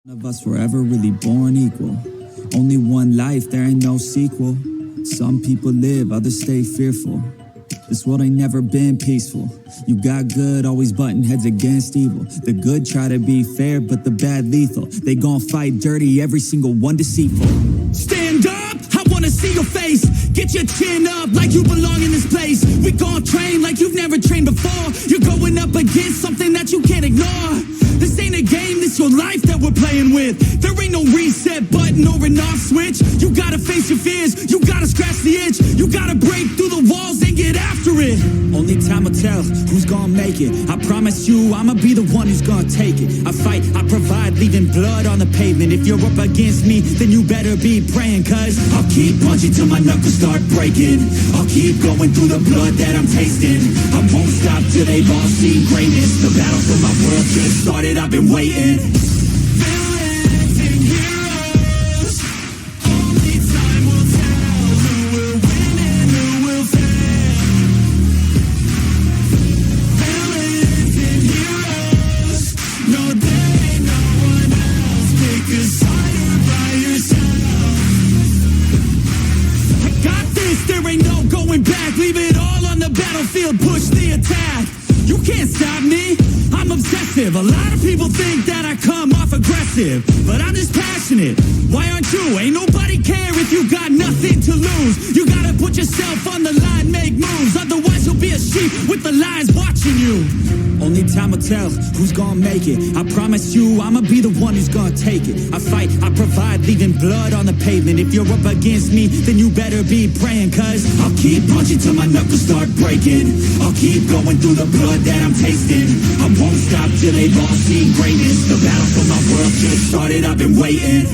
None of us were ever really born equal. Only one life, there ain't no sequel. Some people live, others stay fearful. This world ain't never been peaceful. You got good, always butting heads against evil. The good try to be fair, but the bad lethal. They gon' fight dirty, every single one deceitful. Stand up, I wanna see your face. Get your chin up like you belong in this place. We gon' train like you've never trained before. You're going up against something that you can't ignore. This ain't a game, this your life that we're playing with. There ain't no reset button or an off switch. You gotta face your fears, you gotta scratch the itch. You gotta break through the walls and get after it. Only time will tell who's gonna make it. I promise you, I'ma be the one who's gonna take it. I fight, I provide, leaving blood on the pavement. If you're up against me, then you better be praying. Cause I'll keep punching till my knuckles start breaking. I'll keep going through the blood that I'm tasting. I won't stop till they've all seen greatness. The battle for my world just started, I've been waiting. Villains and heroes, only time will tell who will win and who will fail. Villains and heroes, no there ain't no one else. Pick a side by yourself. I got this, there ain't no going back. Leave it all on the battlefield, push the attack. You can't stop me, I'm obsessive. A lot of people think that I come off aggressive, but I'm just passionate. Why aren't you? Ain't nobody care if you got nothing to lose. You gotta put yourself on the line, make moves. Otherwise you'll be a sheep with the lions watching you. Only time will tell who's gonna make it. I promise you, I'ma be the one who's gonna take it. I fight, I provide, leaving blood on the pavement. If you're up against me, then you better be praying. Cause I'll keep punching till my knuckles start breaking. I'll keep going through the blood that I'm tasting. I won't stop till they've all seen greatness. The battle for my world just started, I've been waiting.